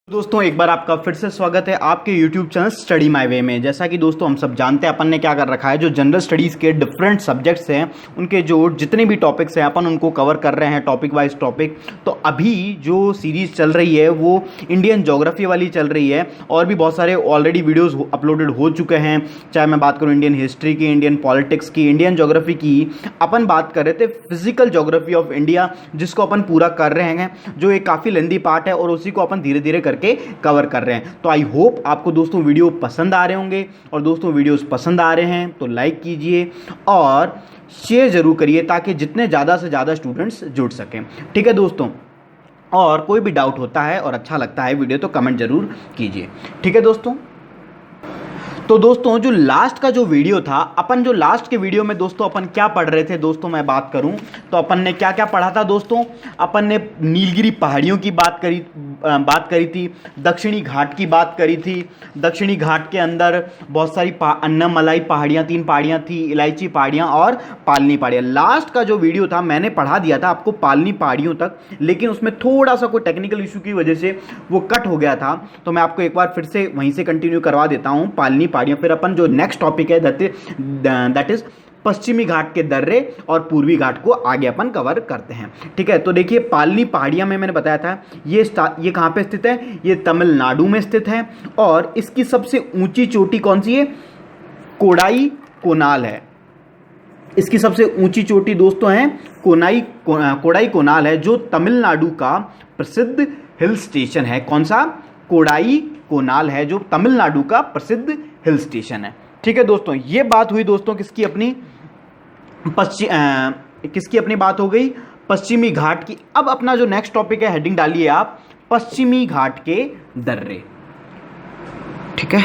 दोस्तों एक बार आपका फिर से स्वागत है आपके YouTube channel study my way में। जैसा कि दोस्तों हम सब जानते हैं अपन ने क्या कर रखा है, जो जनरल स्टडीज़ के डिफरेंट सब्जेक्ट्स हैं उनके जो जितने भी टॉपिक्स हैं अपन उनको कवर कर रहे हैं टॉपिक वाइज टॉपिक। तो अभी जो सीरीज़ चल रही है वो इंडियन ज्योग्राफी वाली चल रही है और भी बहुत सारे ऑलरेडी वीडियोज़ अपलोडेड हो चुके हैं। चाहे मैं बात करूँ इंडियन हिस्ट्री की, इंडियन पॉलिटिक्स की, इंडियन ज्योग्राफी की, अपन बात कर रहे थे फिजिकल ज्योग्राफी ऑफ इंडिया जिसको अपन पूरा कर रहे हैं, जो एक काफ़ी लेंदी पार्ट है और उसी को अपन धीरे धीरे करके कवर कर रहे हैं। तो आई होप आपको दोस्तों वीडियो पसंद आ रहे होंगे और दोस्तों वीडियोस पसंद आ रहे हैं तो लाइक कीजिए और शेयर जरूर करिए ताकि जितने ज़्यादा से ज़्यादा स्टूडेंट्स जुड़ सकें। ठीक है दोस्तों, और कोई भी डाउट होता है और अच्छा लगता है वीडियो तो कमेंट जरूर कीजिए। ठीक है दोस्तों, तो दोस्तों जो लास्ट का जो वीडियो था, अपन जो लास्ट के वीडियो में दोस्तों अपन क्या पढ़ रहे थे दोस्तों, मैं बात करूं तो अपन ने क्या क्या पढ़ा था दोस्तों। अपन ने नीलगिरी पहाड़ियों की बात करी थी, दक्षिणी घाट की बात करी थी। दक्षिणी घाट के अंदर बहुत सारी अन्नामलाई पहाड़ियाँ, 3 पहाड़ियाँ थी, इलायची पहाड़ियाँ और पालनी पहाड़ियाँ। लास्ट का जो वीडियो था मैंने पढ़ा दिया था आपको पालनी पहाड़ियों तक, लेकिन उसमें थोड़ा सा कोई टेक्निकल इशू की वजह से वो कट हो गया था। तो मैं आपको एक बार फिर से वहीं से कंटिन्यू करवा देता हूँ पालनी पहाड़ियाँ। फिर अपन जो नेक्स्ट टॉपिक है दैट इज पश्चिमी घाट के दर्रे और पूर्वी घाट को आगे अपन कवर करते हैं। ठीक है, तो देखिए पालनी पहाड़ियाँ में मैंने बताया था ये कहाँ पे स्थित है, ये तमिलनाडु में स्थित है और इसकी सबसे ऊंची चोटी कौन सी है, कोडाई कोनाल है। इसकी सबसे ऊंची चोटी दोस्तों है कोडाई कोनाल है, जो तमिलनाडु का प्रसिद्ध हिल स्टेशन है। कौन सा, कोडाई कोनाल है जो तमिलनाडु का प्रसिद्ध हिल स्टेशन है। ठीक है दोस्तों, ये बात हुई दोस्तों किसकी अपनी बात हो गई पश्चिमी घाट की। अब अपना जो नेक्स्ट टॉपिक है, हेडिंग डालिए आप, पश्चिमी घाट के दर्रे। ठीक है,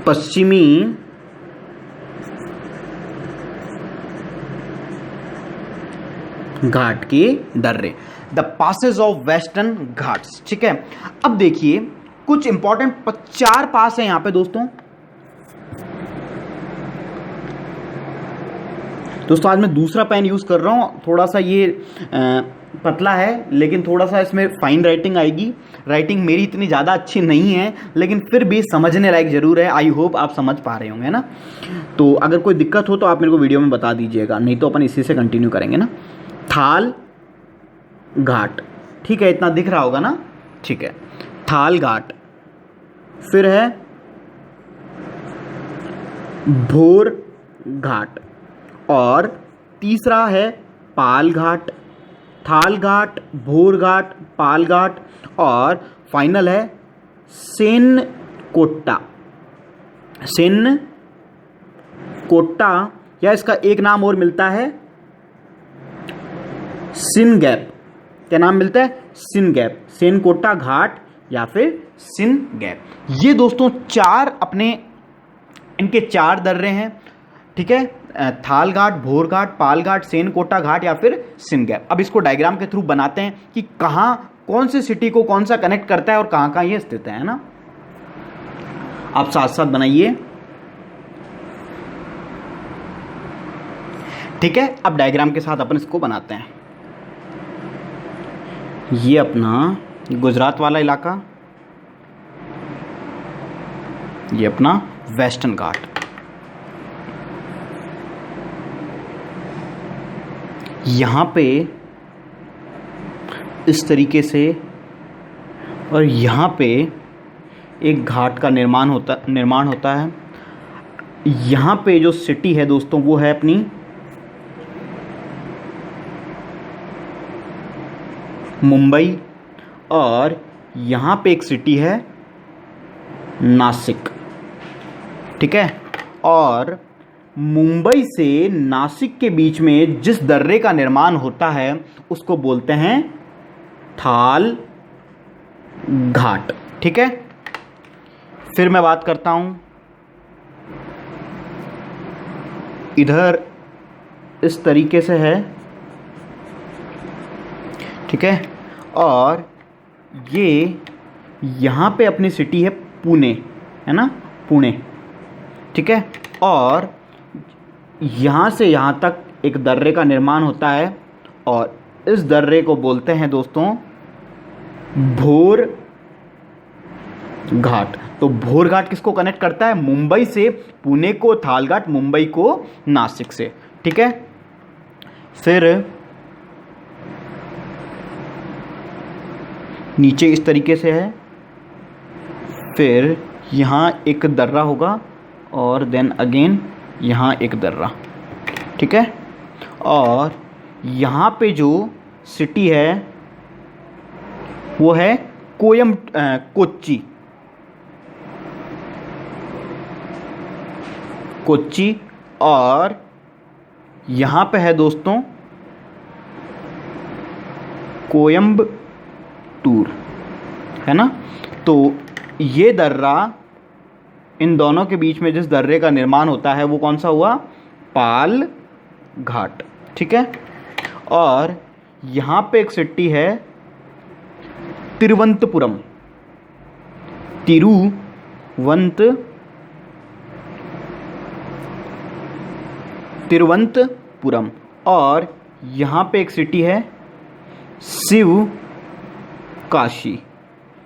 पश्चिमी घाट के दर्रे, the passes of western Ghats. ठीक है, अब देखिए कुछ इंपॉर्टेंट 4 पास है यहां पे दोस्तों। आज मैं दूसरा पेन यूज कर रहा हूं, थोड़ा सा ये पतला है लेकिन थोड़ा सा इसमें फाइन राइटिंग आएगी। राइटिंग मेरी इतनी ज़्यादा अच्छी नहीं है लेकिन फिर भी समझने लायक ज़रूर है। आई होप आप समझ पा रहे होंगे ना। तो अगर कोई दिक्कत हो तो आप मेरे को वीडियो में बता दीजिएगा, नहीं तो अपन इसी से कंटिन्यू करेंगे ना। थाल घाट, ठीक है, इतना दिख रहा होगा ना। ठीक है, थाल घाट, फिर है भोर घाट और तीसरा है पाल घाट। थाल घाट, भोर घाट, पाल घाट और फाइनल है सेनकोट्टा। सेनकोट्टा या इसका एक नाम और मिलता है सिन गैप। क्या नाम मिलता है, सिन गैप, सेनकोट्टा घाट या फिर सिन गैप। ये दोस्तों 4 अपने इनके 4 दर्रे हैं। ठीक है, थाल घाट, भोर घाट, पाल घाट, सेनकोट्टा घाट या फिर सिन गैप। अब इसको डायग्राम के थ्रू बनाते हैं कि कहां कौन से सिटी को कौन सा कनेक्ट करता है और कहां कहां ये स्थित है ना। आप साथ साथ बनाइए। ठीक है, अब डायग्राम के साथ अपन इसको बनाते हैं। ये अपना गुजरात वाला इलाका, ये अपना वेस्टर्न घाट, यहाँ पे इस तरीके से, और यहाँ पे एक घाट का निर्माण होता है। यहाँ पे जो सिटी है दोस्तों वो है अपनी मुंबई और यहाँ पे एक सिटी है नासिक। ठीक है, और मुंबई से नासिक के बीच में जिस दर्रे का निर्माण होता है उसको बोलते हैं थाल घाट। ठीक है, फिर मैं बात करता हूं, इधर इस तरीके से है। ठीक है, और ये यहाँ पे अपनी सिटी है पुणे, है ना, पुणे। ठीक है, और यहाँ से यहाँ तक एक दर्रे का निर्माण होता है और इस दर्रे को बोलते हैं दोस्तों भोर घाट। तो भोर घाट किसको कनेक्ट करता है? मुंबई से पुणे को थाल घाट, मुंबई को नासिक से। ठीक है, फिर नीचे इस तरीके से है, फिर यहाँ एक दर्रा होगा और देन अगेन यहाँ एक दर्रा। ठीक है, और यहाँ पे जो सिटी है वो है कोच्चि। कोच्चि, और यहाँ पे है दोस्तों कोयम्बटूर, है ना। तो ये दर्रा, इन दोनों के बीच में जिस दर्रे का निर्माण होता है वो कौन सा हुआ? पाल घाट। ठीक है, और यहाँ पे एक सिटी है तिरुवनंतपुरम। तिरुवनंतपुरम, और यहाँ पे एक सिटी है शिवकाशी।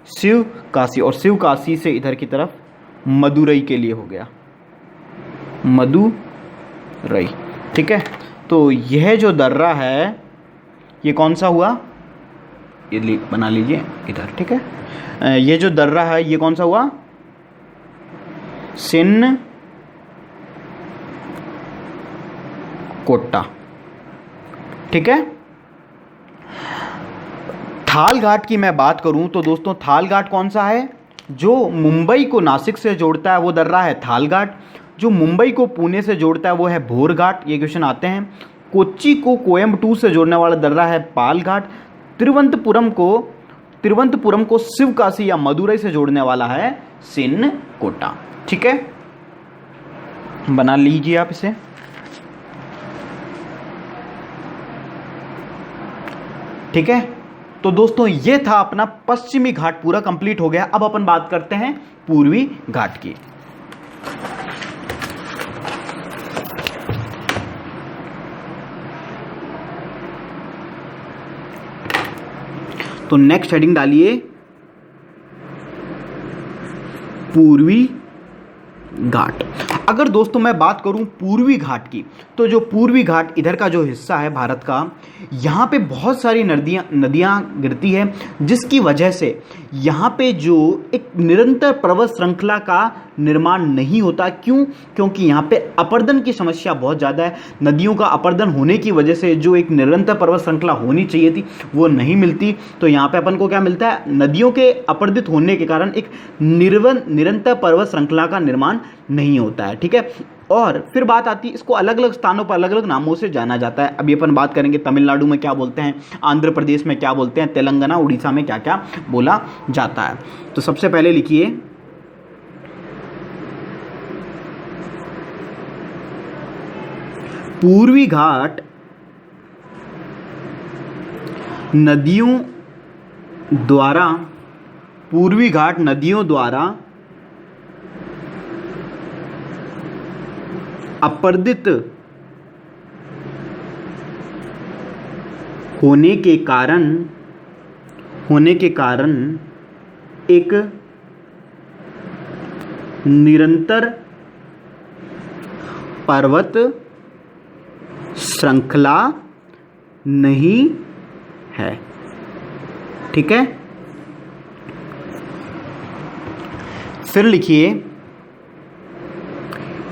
शिवकाशी, और शिवकाशी से इधर की तरफ मदुरई के लिए हो गया, मदुरई। ठीक है, तो यह जो दर्रा है ये कौन सा हुआ? ये बना लीजिए इधर। ठीक है, ये जो दर्रा है ये कौन सा हुआ? सिनकोटा। ठीक है, थाल घाट की मैं बात करूं तो दोस्तों थाल घाट कौन सा है? जो मुंबई को नासिक से जोड़ता है वो दर्रा है थाल घाट। जो मुंबई को पुणे से जोड़ता है वो है भोर घाट। ये क्वेश्चन आते हैं। कोच्चि को कोयम्बटूर से जोड़ने वाला दर्रा है पाल घाट। तिरुवनंतपुरम को शिवकाशी या मदुरई से जोड़ने वाला है सिनकोटा। ठीक है, बना लीजिए आप इसे। ठीक है, तो दोस्तों ये था अपना पश्चिमी घाट पूरा कंप्लीट हो गया। अब अपन बात करते हैं पूर्वी घाट की। तो नेक्स्ट हेडिंग डालिए पूर्वी घाट। अगर दोस्तों मैं बात करूं पूर्वी घाट की, तो जो पूर्वी घाट इधर का जो हिस्सा है भारत का, यहाँ पे बहुत सारी नदियाँ गिरती है, जिसकी वजह से यहाँ पे जो एक निरंतर पर्वत श्रृंखला का निर्माण नहीं होता। क्यों? क्योंकि यहाँ पे अपर्दन की समस्या बहुत ज़्यादा है। नदियों का अपर्दन होने की वजह से जो एक निरंतर पर्वत श्रृंखला होनी चाहिए थी वो नहीं मिलती। तो यहाँ पे अपन को क्या मिलता है? नदियों के अपर्दित होने के कारण एक निरंतर पर्वत श्रृंखला का निर्माण नहीं होता है। ठीक है, और फिर बात आती है, इसको अलग अलग स्थानों पर अलग अलग नामों से जाना जाता है। अभी अपन बात करेंगे तमिलनाडु में क्या बोलते हैं, आंध्र प्रदेश में क्या बोलते हैं, तेलंगाना उड़ीसा में क्या क्या बोला जाता है। तो सबसे पहले लिखिए पूर्वी घाट नदियों द्वारा अपर्दित होने के कारण एक निरंतर पर्वत श्रृंखला नहीं है। ठीक है, फिर लिखिए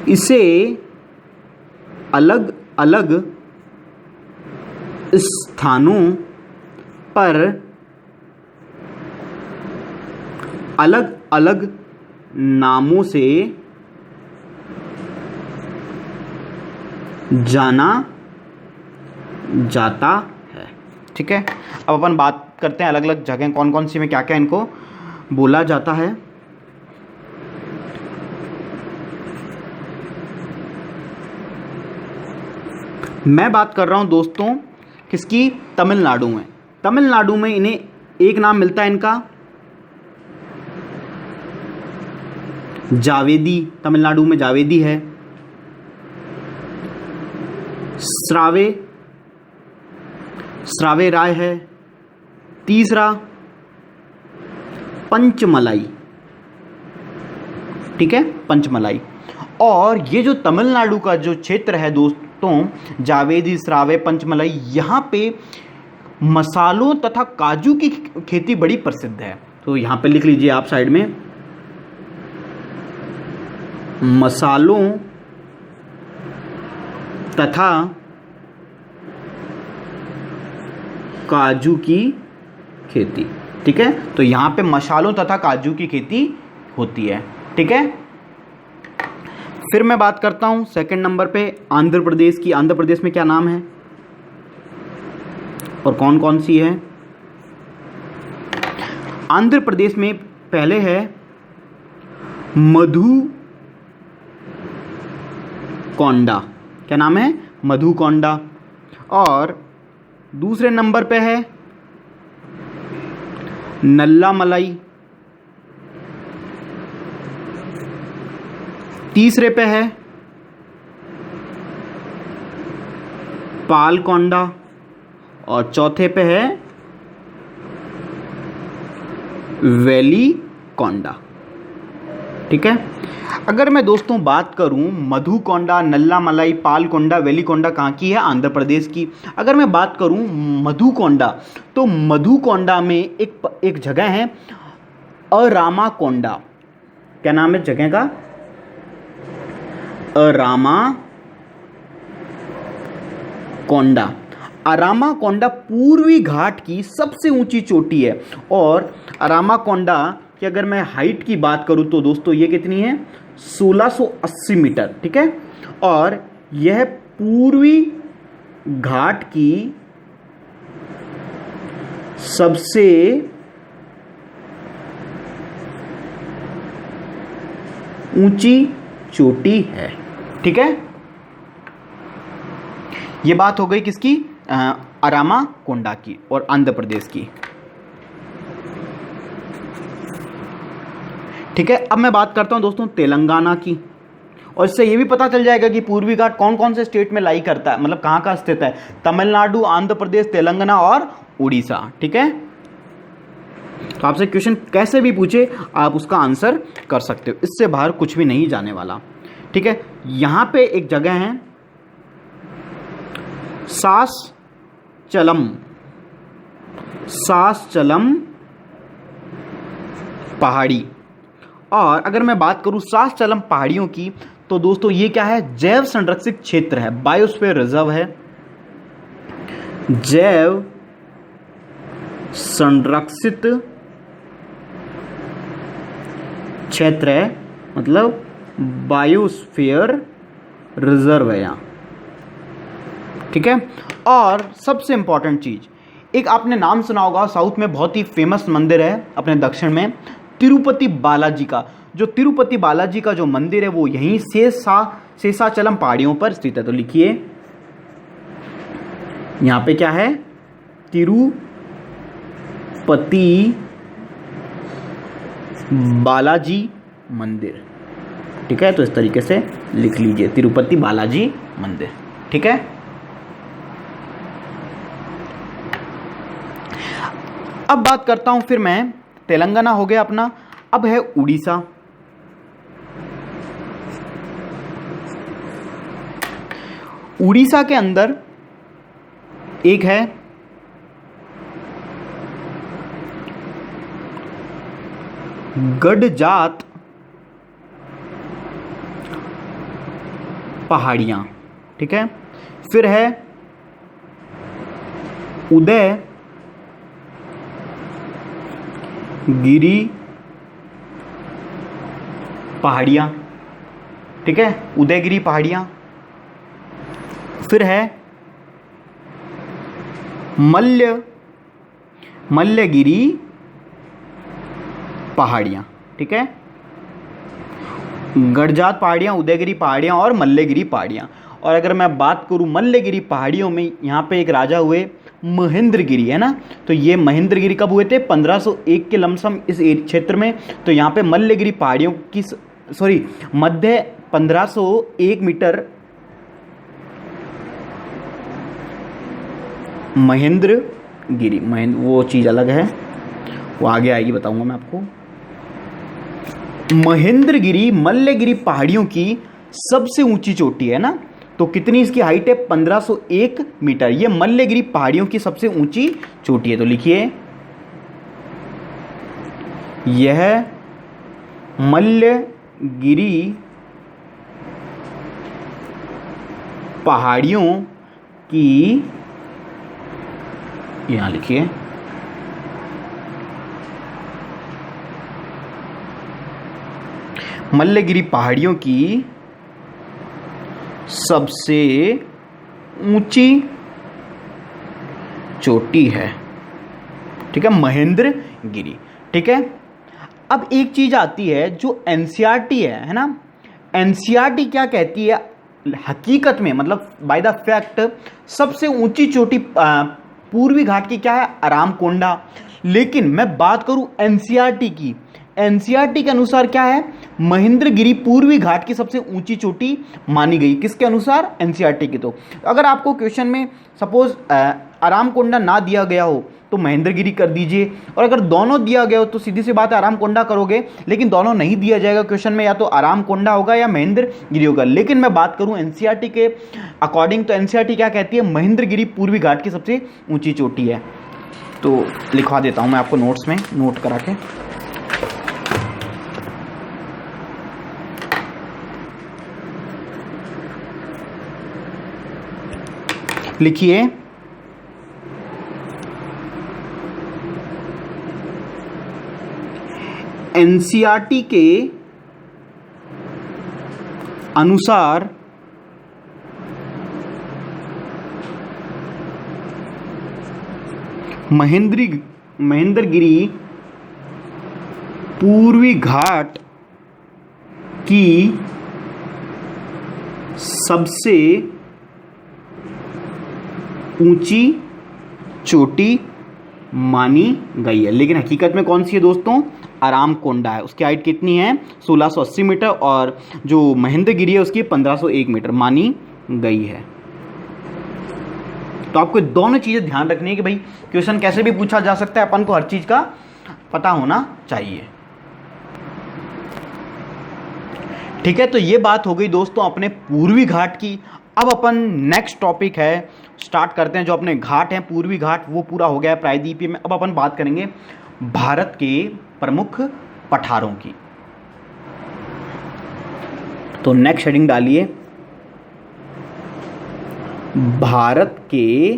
इसे अलग अलग स्थानों पर अलग अलग नामों से जाना जाता है। ठीक है, अब अपन बात करते हैं अलग अलग जगह कौन कौन सी में क्या क्या इनको बोला जाता है। मैं बात कर रहा हूं दोस्तों किसकी? तमिलनाडु में। तमिलनाडु में इन्हें एक नाम मिलता है इनका जावेदी। तमिलनाडु में जावेदी है। स्रावे राय है। तीसरा पंचमलाई, ठीक है, पंचमलाई। और ये जो तमिलनाडु का जो क्षेत्र है दोस्तों, जावेदी, स्रावे, पंचमलाई, यहाँ पे मसालों तथा काजू की खेती बड़ी प्रसिद्ध है। तो यहाँ पे लिख लीजिए आप साइड में, मसालों तथा काजू की खेती, ठीक है। तो यहाँ पे मसालों तथा काजू की खेती होती है, ठीक है। फिर मैं बात करता हूँ सेकंड नंबर पे आंध्र प्रदेश की। आंध्र प्रदेश में क्या नाम है और कौन कौन सी है? आंध्र प्रदेश में पहले है मधुकोंडा। क्या नाम है? मधुकोंडा। और दूसरे नंबर पे है नल्लामलाई। तीसरे पे है पालकोंडा और चौथे पे है वेलिकोंडा, ठीक है। अगर मैं दोस्तों बात करूं मधुकोंडा, नल्लामलाई, पालकोंडा, वेलिकोंडा कहाँ की है? आंध्र प्रदेश की। अगर मैं बात करूं मधुकोंडा, तो मधुकोंडा में एक जगह है अरामाकोंडा। क्या नाम है जगह का? अरामाकोंडा। अरामाकोंडा पूर्वी घाट की सबसे ऊंची चोटी है। और अरामाकोंडा की अगर मैं हाइट की बात करूं तो दोस्तों ये कितनी है? 1680 मीटर, ठीक है। और यह पूर्वी घाट की सबसे ऊंची चोटी है, ठीक है। ये बात हो गई किसकी? अरामाकोंडा की और आंध्र प्रदेश की, ठीक है। अब मैं बात करता हूं दोस्तों तेलंगाना की, और इससे ये भी पता चल जाएगा कि पूर्वी घाट कौन कौन से स्टेट में लाई करता है, मतलब कहां कहां स्थित है। तमिलनाडु, आंध्र प्रदेश, तेलंगाना और उड़ीसा, ठीक है। तो आपसे क्वेश्चन कैसे भी पूछे आप उसका आंसर कर सकते हो, इससे बाहर कुछ भी नहीं जाने वाला, ठीक है। यहां पे एक जगह है सासचलम पहाड़ी। और अगर मैं बात करूं सासचलम पहाड़ियों की, तो दोस्तों ये क्या है? जैव संरक्षित क्षेत्र है, बायोस्फीयर रिजर्व है। जैव संरक्षित क्षेत्र है, मतलब बायोस्फीयर रिजर्व है यहाँ, ठीक है। और सबसे इंपॉर्टेंट चीज, एक आपने नाम सुना होगा, साउथ में बहुत ही फेमस मंदिर है अपने दक्षिण में, तिरुपति बालाजी का। जो तिरुपति बालाजी का जो मंदिर है वो यहीं शेषाचलम पहाड़ियों पर स्थित है। तो लिखिए यहां पे क्या है? तिरुपति बालाजी मंदिर, ठीक है। तो इस तरीके से लिख लीजिए, तिरुपति बालाजी मंदिर, ठीक है। अब बात करता हूं फिर मैं, तेलंगाना हो गया अपना, अब है उड़ीसा। उड़ीसा के अंदर एक है गडजात पहाड़ियां, ठीक है। फिर है उदयगिरी पहाड़ियां, ठीक है, उदयगिरी पहाड़ियां। फिर है मल्लगिरी पहाड़ियां, ठीक है। गडजात पहाड़ियां, उदयगिरी पहाड़ियां और मल्लगिरी पहाड़ियां। और अगर मैं बात करूं मल्लगिरी पहाड़ियों में, यहाँ पे एक राजा हुए महेंद्रगिरी, है ना। तो ये महेंद्रगिरी कब हुए थे? 1501 के लमसम इस क्षेत्र में। तो यहाँ पे मल्लगिरी पहाड़ियों की मध्य 1501 मीटर महेंद्रगिरी, वो चीज़ अलग है, वो आगे आएगी, बताऊंगा मैं आपको। महेंद्रगिरी मल्लगिरी पहाड़ियों की सबसे ऊंची चोटी है ना, तो कितनी इसकी हाइट है? 1501 मीटर। ये मल्लगिरी पहाड़ियों की सबसे ऊंची चोटी है। तो लिखिए, यह मल्लगिरी पहाड़ियों की, यहां लिखिए, मल्लगिरी पहाड़ियों की सबसे ऊंची चोटी है। ठीक है, महेंद्रगिरी। ठीक है, अब एक चीज आती है जो एनसीईआरटी है ना, एनसीईआरटी क्या कहती है हकीकत में, मतलब बाय द फैक्ट सबसे ऊंची चोटी पूर्वी घाट की क्या है? अरामकोंडा। लेकिन मैं बात करूं एनसीईआरटी की, एनसीईआरटी के अनुसार क्या है? महेंद्रगिरी पूर्वी घाट की सबसे ऊंची चोटी मानी गई। किसके अनुसार? एनसीईआरटी की। तो अगर आपको क्वेश्चन में सपोज अरामकोंडा ना दिया गया हो तो महेंद्रगिरी कर दीजिए, और अगर दोनों दिया गया हो तो सीधी सी बात है अरामकोंडा करोगे, लेकिन दोनों नहीं दिया जाएगा क्वेश्चन में, या तो अरामकोंडा होगा या महेंद्रगिरी होगा। लेकिन मैं बात करूं एनसीईआरटी के अकॉर्डिंग, तो एनसीईआरटी क्या कहती है? महेंद्रगिरी पूर्वी घाट की सबसे ऊंची चोटी है। तो लिखवा देता हूं मैं आपको नोट्स में, नोट करा के। लिखिए, एनसीईआरटी के अनुसार महेंद्रगिरी पूर्वी घाट की सबसे ऊंची चोटी मानी गई है। लेकिन हकीकत में कौन सी है दोस्तों? अरामकोंडा है। उसकी हाइट कितनी है? 1680 मीटर, और जो महेंद्रगिरी है उसकी 1501 मीटर मानी गई है। तो आपको दोनों चीजें ध्यान रखनी है कि भाई क्वेश्चन कैसे भी पूछा जा सकता है, अपन को हर चीज का पता होना चाहिए। ठीक है, तो ये बात हो गई दोस्तों अपने पूर्वी घाट की। अब अपन नेक्स्ट टॉपिक है स्टार्ट करते हैं। जो अपने घाट हैं पूर्वी घाट वो पूरा हो गया है प्रायद्वीपीय में। अब अपन बात करेंगे भारत के प्रमुख पठारों की। तो नेक्स्ट हेडिंग डालिए, भारत के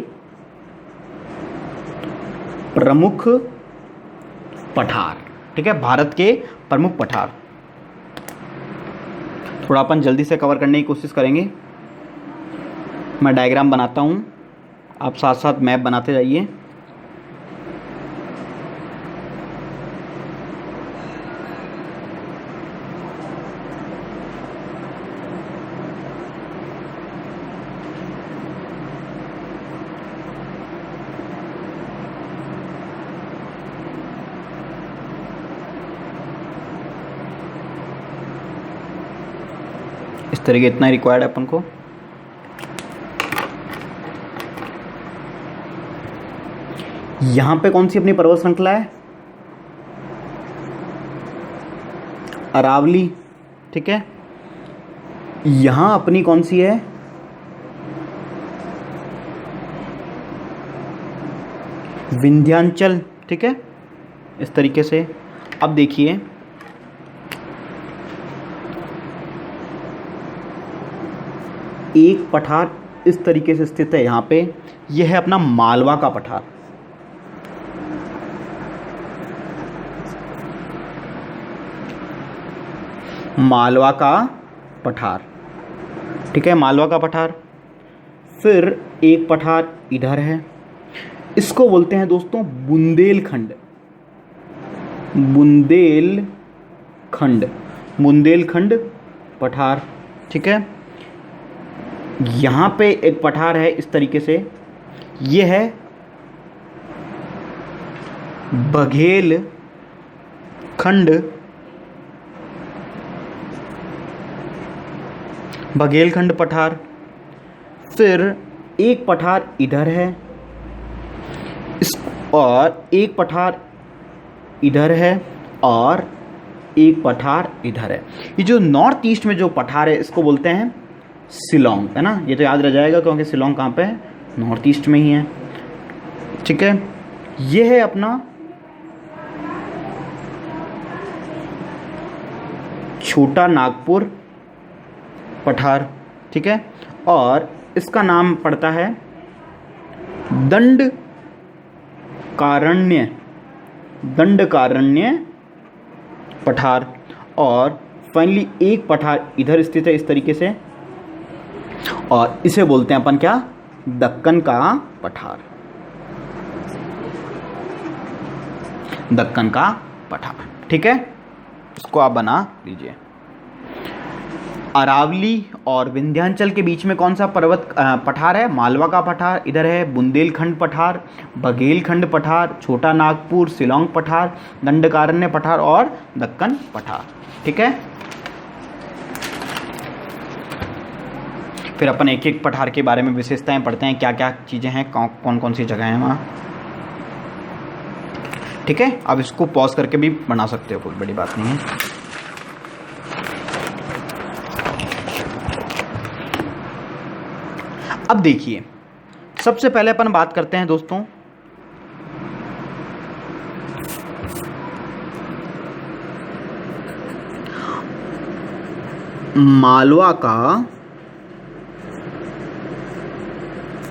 प्रमुख पठार। ठीक है, भारत के प्रमुख पठार। थोड़ा अपन जल्दी से कवर करने की कोशिश करेंगे। मैं डायग्राम बनाता हूं, आप साथ साथ मैप बनाते जाइए। इस तरीके इतना ही रिक्वायर्ड है अपन को। यहां पे कौन सी अपनी पर्वत श्रृंखला है? अरावली। ठीक है, यहां अपनी कौन सी है? विंध्याचल। ठीक है, इस तरीके से। अब देखिए, एक पठार इस तरीके से स्थित है यहां पे, यह है अपना मालवा का पठार। मालवा का पठार। ठीक है, मालवा का पठार। फिर एक पठार इधर है, इसको बोलते हैं दोस्तों बुंदेलखंड। बुंदेलखंड, बुंदेलखंड पठार। ठीक है, यहां पे एक पठार है इस तरीके से, यह है बघेलखंड। बघेलखंड पठार। फिर एक पठार इधर है, और एक पठार इधर है और एक पठार इधर है। ये जो नॉर्थ ईस्ट में जो पठार है इसको बोलते हैं शिलोंग, है ना। ये तो याद रह जाएगा क्योंकि शिलोंग कहाँ पे है, नॉर्थ ईस्ट में ही है, ठीक है। ये है अपना छोटा नागपुर पठार, ठीक है। और इसका नाम पड़ता है दंडकारण्य पठार। और फाइनली एक पठार इधर स्थित है इस तरीके से, और इसे बोलते हैं अपन क्या, दक्कन का पठार, दक्कन का पठार, ठीक है। इसको आप बना लीजिए। अरावली और विंध्याचल के बीच में कौन सा पर्वत पठार है, मालवा का पठार। इधर है बुंदेलखंड पठार, बघेलखंड पठार, छोटा नागपुर, शिलोंग पठार, दंडकारण्य पठार और दक्कन पठार, ठीक है। फिर अपन एक एक पठार के बारे में विशेषताएं पढ़ते हैं, क्या क्या चीज़ें हैं, कौन कौन सी जगह हैं वहाँ, ठीक है। अब इसको पॉज करके भी बना सकते हो, कोई बड़ी बात नहीं है। अब देखिए, सबसे पहले अपन बात करते हैं दोस्तों मालवा का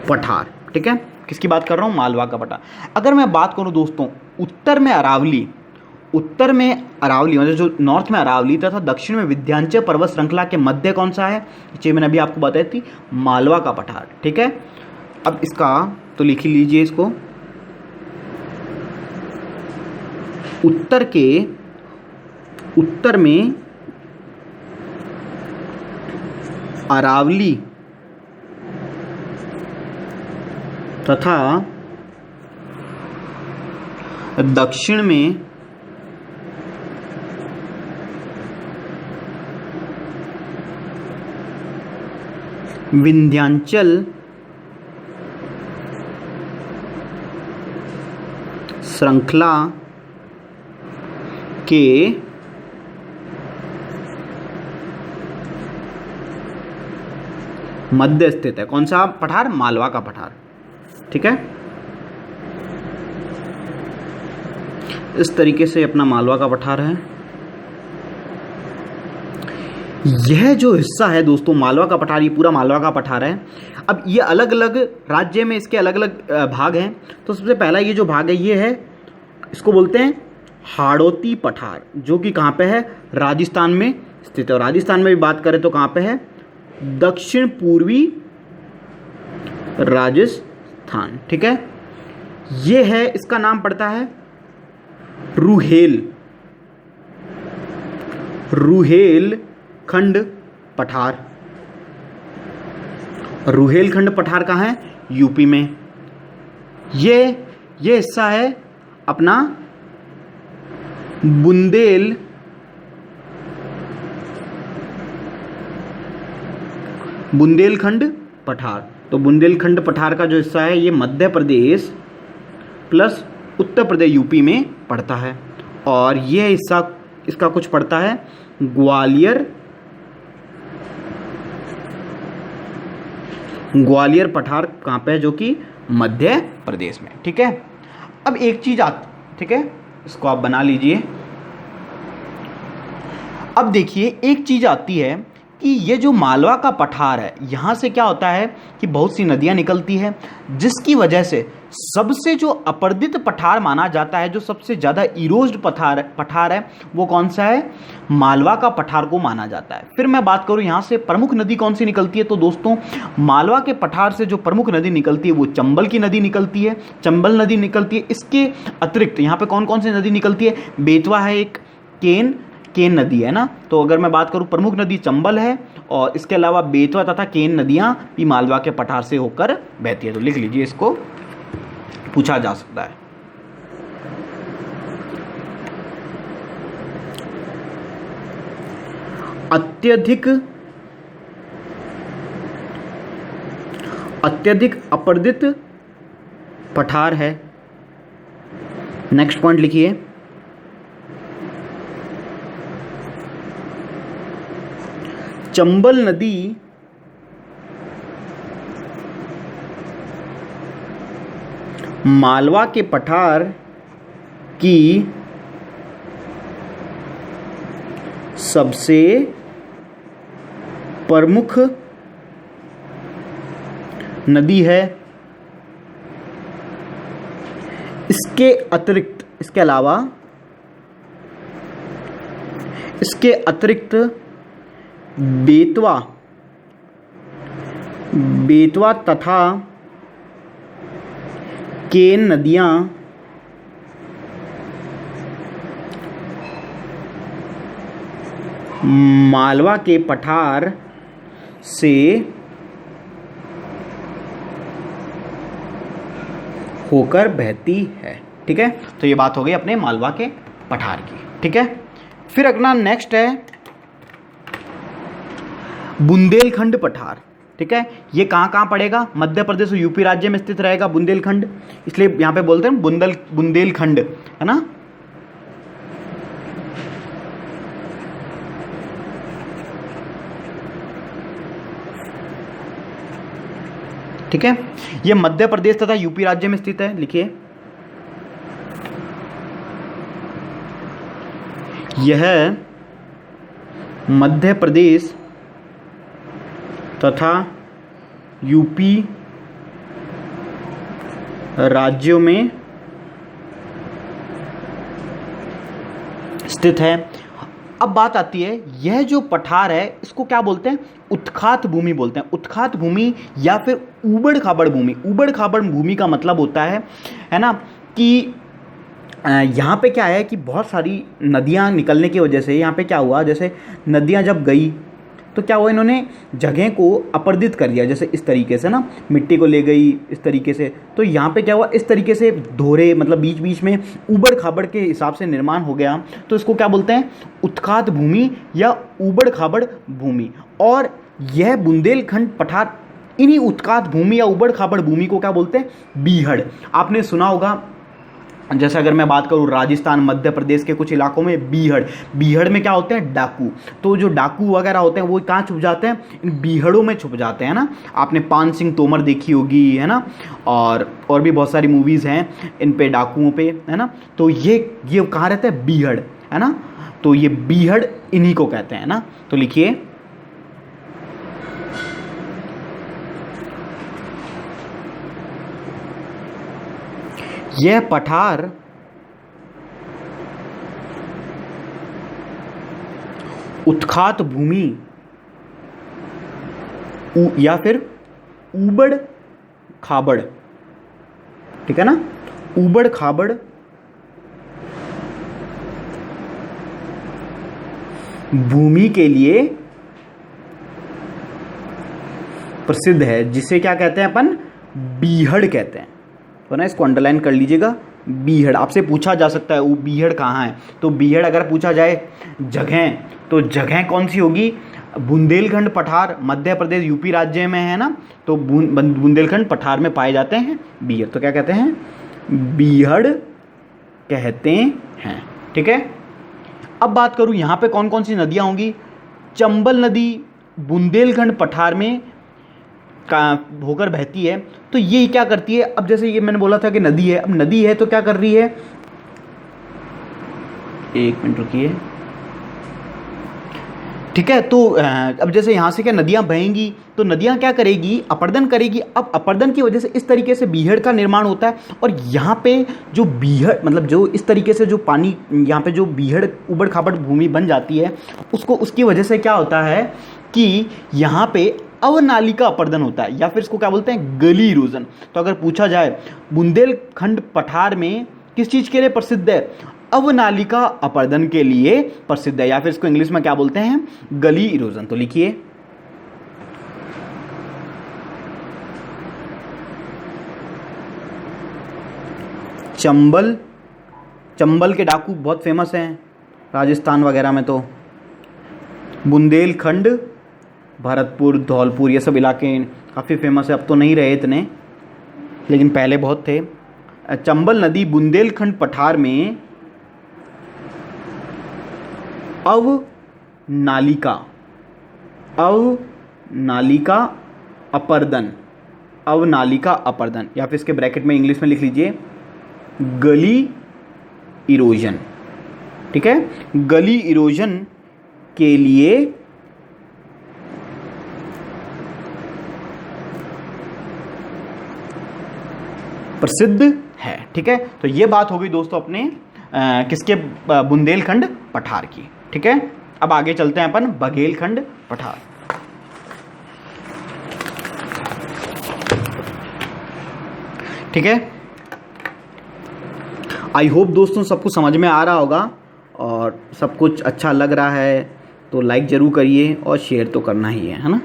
पठार, ठीक है। किसकी बात कर रहा हूं, मालवा का पठार। अगर मैं बात करूं दोस्तों, उत्तर में अरावली मतलब जो नॉर्थ में अरावली तथा दक्षिण में विंध्याचल पर्वत श्रृंखला के मध्य कौन सा है, ये मैंने अभी आपको बताई थी, मालवा का पठार, ठीक है। अब इसका तो लिख ही लीजिए इसको, उत्तर में अरावली तथा दक्षिण में विंध्याचल श्रृंखला के मध्य स्थित है। कौन सा पठार, मालवा का पठार, ठीक है। इस तरीके से अपना मालवा का पठार है। यह जो हिस्सा है दोस्तों मालवा का पठार, ये पूरा मालवा का पठार है। अब ये अलग अलग राज्य में इसके अलग अलग भाग हैं। तो सबसे पहला ये जो भाग है ये है, इसको बोलते हैं हाड़ौती पठार, जो कि कहाँ पे है, राजस्थान में स्थित है। और राजस्थान में भी बात करें तो कहाँ पे है, दक्षिण पूर्वी राजस्थान, ठीक है। ये है, इसका नाम पड़ता है रुहेलखंड पठार। रुहेलखंड पठार कहाँ है, यूपी में। ये हिस्सा है अपना बुंदेलखंड पठार। तो बुंदेलखंड पठार का जो हिस्सा है ये मध्य प्रदेश प्लस उत्तर प्रदेश यूपी में पड़ता है। और ये हिस्सा इसका कुछ पड़ता है ग्वालियर पठार, कहाँ पे है, जो कि मध्य प्रदेश में, ठीक है। अब एक चीज आती, ठीक है, इसको आप बना लीजिए। अब देखिए एक चीज आती है कि ये जो मालवा का पठार है, यहाँ से क्या होता है कि बहुत सी नदियाँ निकलती है, जिसकी वजह से सबसे जो अपरदित पठार माना जाता है, जो सबसे ज़्यादा इरोज्ड पठार है, वो कौन सा है, मालवा का पठार को माना जाता है। फिर मैं बात करूँ यहाँ से प्रमुख नदी कौन सी निकलती है, तो दोस्तों मालवा के पठार से जो प्रमुख नदी निकलती है वो चंबल की नदी निकलती है, चंबल नदी निकलती है। इसके अतिरिक्त यहाँ पे कौन कौन सी नदी निकलती है, बेतवा है, एक केन नदी है ना। तो अगर मैं बात करूं प्रमुख नदी चंबल है, और इसके अलावा बेतवा तथा केन नदियां भी मालवा के पठार से होकर बहती है। तो लिख लीजिए, इसको पूछा जा सकता है। अत्यधिक अपरदित पठार है नेक्स्ट पॉइंट लिखिए, चंबल नदी मालवा के पठार की सबसे प्रमुख नदी है। इसके अतिरिक्त, इसके अलावा, इसके अतिरिक्त बेतवा तथा केन नदियां मालवा के पठार से होकर बहती है। ठीक है, तो ये बात हो गई अपने मालवा के पठार की। ठीक है, फिर अगला नेक्स्ट है बुंदेलखंड पठार। ठीक है, ये कहाँ कहाँ पड़ेगा? मध्य प्रदेश और यूपी राज्य में स्थित रहेगा बुंदेलखंड, इसलिए यहां पे बोलते हैं बुंदेलखंड, है ना। ठीक है, ये मध्य प्रदेश तथा यूपी राज्य में स्थित है। लिखिए, यह मध्य प्रदेश तथा यूपी राज्यों में स्थित है। अब बात आती है, यह जो पठार है इसको क्या बोलते हैं? उत्खात भूमि बोलते हैं। उत्खात भूमि या फिर ऊबड़ खाबड़ भूमि। ऊबड़ खाबड़ भूमि का मतलब होता है ना, कि यहाँ पे क्या है कि बहुत सारी नदियाँ निकलने की वजह से यहाँ पे क्या हुआ, जैसे नदियाँ जब गई तो क्या हुआ, इन्होंने जगह को अपरदित कर दिया, जैसे इस तरीके से ना, मिट्टी को ले गई इस तरीके से। तो यहाँ पे क्या हुआ, इस तरीके से धोरे, मतलब बीच बीच में ऊबड़ खाबड़ के हिसाब से निर्माण हो गया। तो इसको क्या बोलते हैं? उत्खात भूमि या ऊबड़ खाबड़ भूमि। और यह बुंदेलखंड पठार इन्हीं उत्खात भूमि या ऊबड़ खाबड़ भूमि को क्या बोलते हैं? बीहड़। आपने सुना होगा, जैसे अगर मैं बात करूँ राजस्थान, मध्य प्रदेश के कुछ इलाकों में बीहड़ में क्या होते हैं? डाकू। तो जो डाकू वगैरह होते हैं वो कहाँ छुप जाते हैं? इन बीहड़ों में छुप जाते हैं ना। आपने पान सिंह तोमर देखी होगी, है ना, और भी बहुत सारी मूवीज़ हैं इन पे, डाकुओं पे, है ना। तो ये कहाँ रहते हैं? बीहड़, है ना। तो ये बीहड़ इन्हीं को कहते हैं ना। तो लिखिए, यह पठार उत्खात भूमि या फिर ऊबड़ खाबड़, ठीक है ना, ऊबड़ खाबड़ भूमि के लिए प्रसिद्ध है, जिसे क्या कहते हैं अपन? बीहड़ कहते हैं। तो ना इसको अंडरलाइन कर लीजिएगा, बीहड़। आपसे पूछा जा सकता है वो बीहड़ कहाँ है, तो बीहड़ अगर पूछा जाए जगह, तो जगह कौन सी होगी? बुंदेलखंड पठार मध्य प्रदेश यूपी राज्य में है ना, तो बुंदेलखंड पठार में पाए जाते हैं बीहड़। तो क्या कहते हैं? बीहड़ कहते हैं। ठीक है, अब बात करूँ यहाँ पे कौन कौन सी नदियाँ होंगी। चंबल नदी बुंदेलखंड पठार में का होकर बहती है। तो ये क्या करती है? अब जैसे ये मैंने बोला था कि नदी है, अब नदी है तो क्या कर रही है? एक मिनट रुकिए। ठीक है, तो अब जैसे यहाँ से क्या नदियाँ बहेंगी, तो नदियाँ क्या करेगी? अपर्दन करेगी। अब अपर्दन की वजह से इस तरीके से बीहड़ का निर्माण होता है। और यहाँ पे जो बीहड़, मतलब जो इस तरीके से जो पानी यहाँ पे जो बीहड़ ऊबड़ खाबड़ भूमि बन जाती है, उसकी वजह से क्या होता है कि यहाँ पे अवनालिका अपर्दन होता है, या फिर इसको क्या बोलते हैं? गली इरोजन। तो अगर पूछा जाए बुंदेलखंड पठार में किस चीज़ के लिए प्रसिद्ध है? अवनालिका अपर्दन के लिए प्रसिद्ध है, या फिर इसको इंग्लिश में क्या बोलते हैं? गली इरोजन। तो लिखिए, चंबल के डाकू बहुत फेमस हैं राजस्थान वगैरह में। तो बुंदेलखंड, भरतपुर, धौलपुर, ये सब इलाके काफ़ी फेमस है। अब तो नहीं रहे इतने, लेकिन पहले बहुत थे। चंबल नदी बुंदेलखंड पठार में अवनालिका अपर्दन, अवनालिका अपर्दन, या फिर इसके ब्रैकेट में इंग्लिश में लिख लीजिए गली इरोजन। ठीक है, गली इरोजन के लिए प्रसिद्ध है। ठीक है, तो ये बात हो गई दोस्तों अपने किसके, बुंदेलखंड पठार की। ठीक है, अब आगे चलते हैं अपन बघेलखंड पठार। ठीक है, आई होप दोस्तों सब कुछ समझ में आ रहा होगा और सब कुछ अच्छा लग रहा है तो लाइक जरूर करिए और शेयर तो करना ही है ना।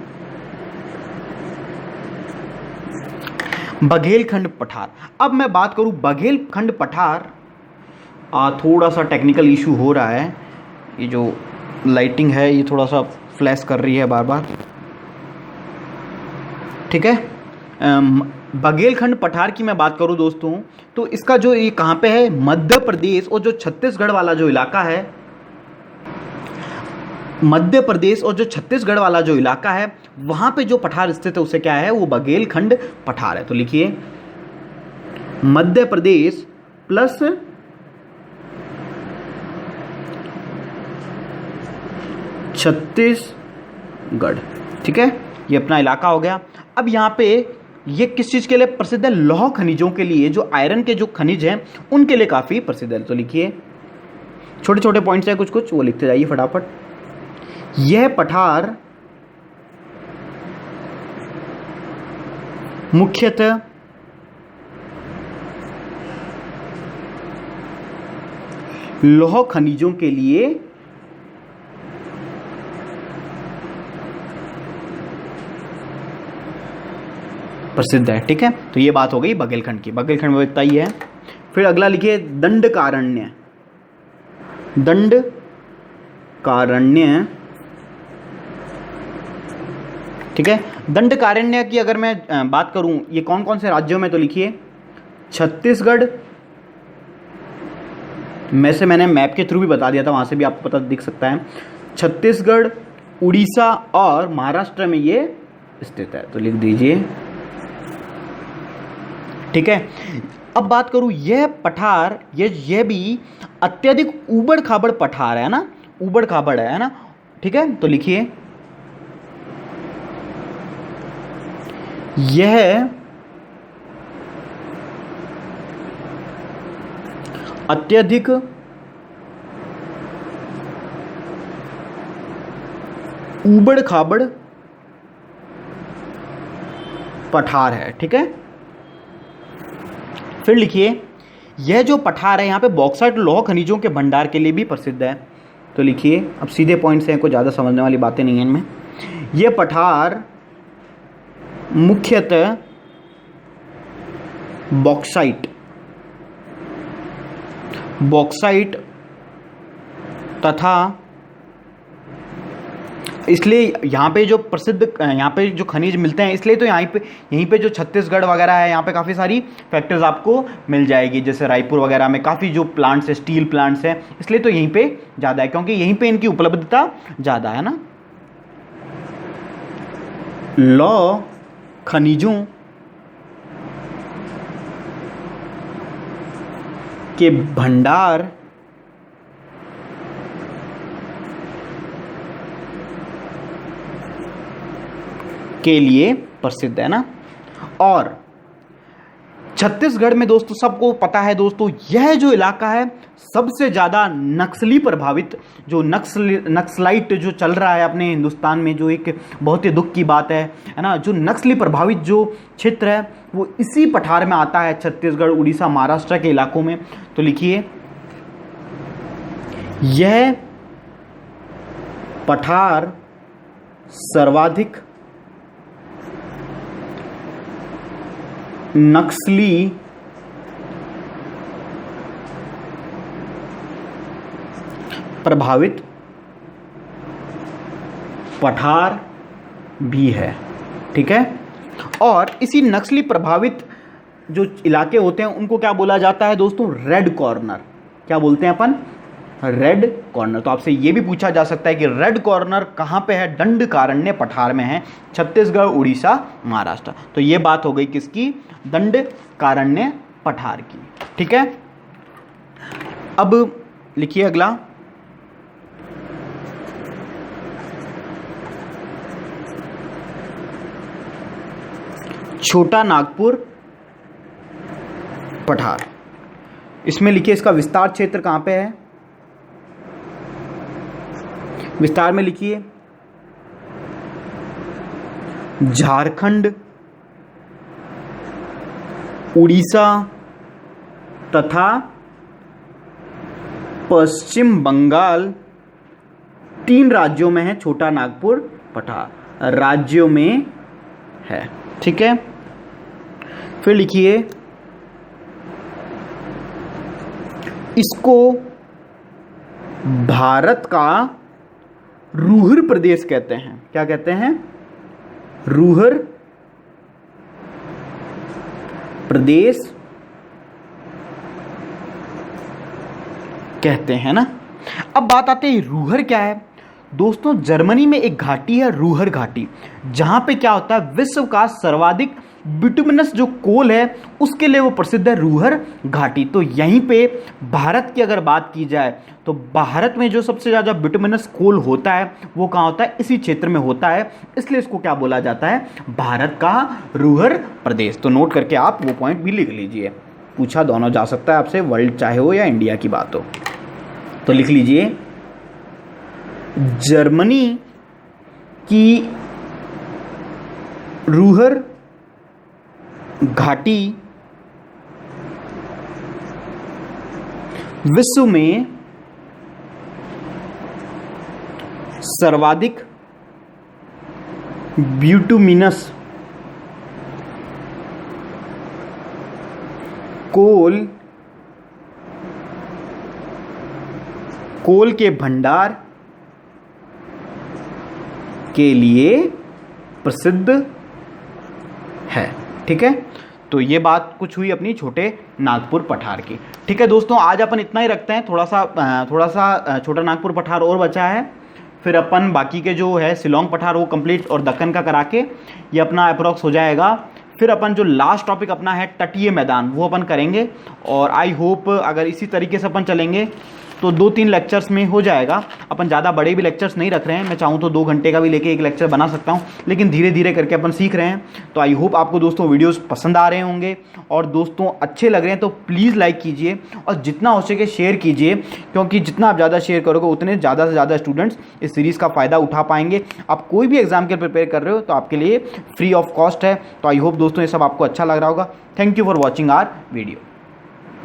बघेलखंड पठार, अब मैं बात करूं बघेलखंड पठार, थोड़ा सा टेक्निकल इशू हो रहा है, ये जो लाइटिंग है ये थोड़ा सा फ्लैश कर रही है बार बार। ठीक है, बघेलखंड पठार की मैं बात करूं दोस्तों तो इसका जो ये कहाँ पे है, मध्य प्रदेश और जो छत्तीसगढ़ वाला जो इलाका है, मध्य प्रदेश और जो छत्तीसगढ़ वाला जो इलाका है वहां पे जो पठार स्थित है उसे क्या है, वो बघेलखंड पठार है। तो लिखिए मध्य प्रदेश प्लस छत्तीसगढ़। ठीक है, ये अपना इलाका हो गया। अब यहाँ पे ये किस चीज के लिए प्रसिद्ध है, लौह खनिजों के लिए, जो आयरन के जो खनिज हैं उनके लिए काफी प्रसिद्ध है। तो लिखिए छोटे छोटे पॉइंट्स हैं कुछ कुछ, वो लिखते जाइए फटाफट। यह पठार मुख्यतः लौह खनिजों के लिए प्रसिद्ध है। ठीक है, तो ये बात हो गई बघेलखंड की। बघेलखंड में इतना ही है। फिर अगला लिखिए दंडकारण्य। दंडकारण्य, ठीक है, दंडकारण्य की अगर मैं बात करूं ये कौन कौन से राज्यों में, तो लिखिए छत्तीसगढ़ में से मैंने मैप के थ्रू भी बता दिया था, वहां से भी आपको पता दिख सकता है। छत्तीसगढ़, उड़ीसा और महाराष्ट्र में ये स्थित है। तो लिख दीजिए। ठीक है, अब बात करूं यह पठार, यह भी अत्यधिक ऊबड़ खाबड़ पठार है ना, ऊबड़ खाबड़ है ना। ठीक है, तो लिखिए यह अत्यधिक ऊबड़ खाबड़ पठार है। ठीक है, फिर लिखिए यह जो पठार है यहाँ पे बॉक्साइट लौह खनिजों के भंडार के लिए भी प्रसिद्ध है। तो लिखिए, अब सीधे पॉइंट्स हैं, कोई ज़्यादा समझने वाली बातें नहीं हैं इनमें। यह पठार मुख्यतः बॉक्साइट तथा, इसलिए यहाँ पे जो प्रसिद्ध, यहाँ पे जो खनिज मिलते हैं इसलिए तो यहीं पे जो छत्तीसगढ़ वगैरह है यहाँ पे काफ़ी सारी फैक्ट्रीज आपको मिल जाएगी, जैसे रायपुर वगैरह में काफ़ी जो प्लांट्स है, स्टील प्लांट्स है, इसलिए तो यहीं पे ज़्यादा है क्योंकि यहीं पे इनकी उपलब्धता ज़्यादा है ना। लौह खनिजों के भंडार के लिए प्रसिद्ध है ना। और छत्तीसगढ़ में दोस्तों सबको पता है दोस्तों, यह जो इलाका है सबसे ज़्यादा नक्सली प्रभावित, जो नक्सलाइट जो चल रहा है अपने हिंदुस्तान में, जो एक बहुत ही दुख की बात है ना, जो नक्सली प्रभावित जो क्षेत्र है वो इसी पठार में आता है, छत्तीसगढ़, उड़ीसा, महाराष्ट्र के इलाकों में। तो लिखिए यह पठार सर्वाधिक नक्सली प्रभावित पठार भी है। ठीक है, और इसी नक्सली प्रभावित जो इलाके होते हैं उनको क्या बोला जाता है दोस्तों, रेड कॉर्नर। क्या बोलते हैं अपन, रेड कॉर्नर। तो आपसे ये भी पूछा जा सकता है कि रेड कॉर्नर कहाँ पे है, दंडकारण्य पठार में है, छत्तीसगढ़, उड़ीसा, महाराष्ट्र। तो ये बात हो गई किसकी, दंडकारण्य पठार की। ठीक है, अब लिखिए अगला, छोटा नागपुर पठार। इसमें लिखिए इसका विस्तार क्षेत्र कहां पे है, विस्तार में लिखिए झारखंड, उड़ीसा तथा पश्चिम बंगाल, 3 राज्यों में है छोटा नागपुर पठार, राज्यों में है। ठीक है, फिर लिखिए इसको भारत का रूहर प्रदेश कहते हैं। क्या कहते हैं, रूहर प्रदेश कहते हैं ना। अब बात आती है रूहर क्या है दोस्तों। जर्मनी में एक घाटी है रूहर घाटी, जहां पे क्या होता है, विश्व का सर्वाधिक बिटुमिनस जो कोल है उसके लिए वो प्रसिद्ध है, रूहर घाटी। तो यहीं पे भारत की अगर बात की जाए तो भारत में जो सबसे ज़्यादा बिटुमिनस कोल होता है वो कहाँ होता है, इसी क्षेत्र में होता है, इसलिए इसको क्या बोला जाता है, भारत का रूहर प्रदेश। तो नोट करके आप वो पॉइंट भी लिख लीजिए, पूछा दोनों जा सकता है आपसे, वर्ल्ड चाहे हो या इंडिया की बात हो। तो लिख लीजिए जर्मनी की रूहर घाटी विश्व में सर्वाधिक बिटुमिनस कोल के भंडार के लिए प्रसिद्ध है। ठीक है, तो ये बात कुछ हुई अपनी छोटे नागपुर पठार की। ठीक है दोस्तों, आज अपन इतना ही रखते हैं, थोड़ा सा छोटा नागपुर पठार और बचा है, फिर अपन बाकी के जो है शिलोंग पठार वो कंप्लीट और दक्कन का करा के ये अपना अप्रॉक्स हो जाएगा। फिर अपन जो लास्ट टॉपिक अपना है तटीय मैदान वो अपन करेंगे, और आई होप अगर इसी तरीके से अपन चलेंगे तो 2-3 लेक्चर्स में हो जाएगा। अपन ज़्यादा बड़े भी लेक्चर्स नहीं रख रहे हैं, मैं चाहूँ तो 2 घंटे का भी लेके एक लेक्चर बना सकता हूँ, लेकिन धीरे धीरे करके अपन सीख रहे हैं। तो आई होप आपको दोस्तों वीडियोस पसंद आ रहे होंगे, और दोस्तों अच्छे लग रहे हैं तो प्लीज़ लाइक कीजिए और जितना हो सके शेयर कीजिए, क्योंकि जितना आप ज़्यादा शेयर करोगे उतने ज़्यादा से ज़्यादा स्टूडेंट्स इस सीरीज़ का फ़ायदा उठा पाएंगे। आप कोई भी एग्जाम के प्रिपेयर कर रहे हो तो आपके लिए फ्री ऑफ कॉस्ट है। तो आई होप दोस्तों ये सब आपको अच्छा लग रहा होगा। Thank you for watching our video.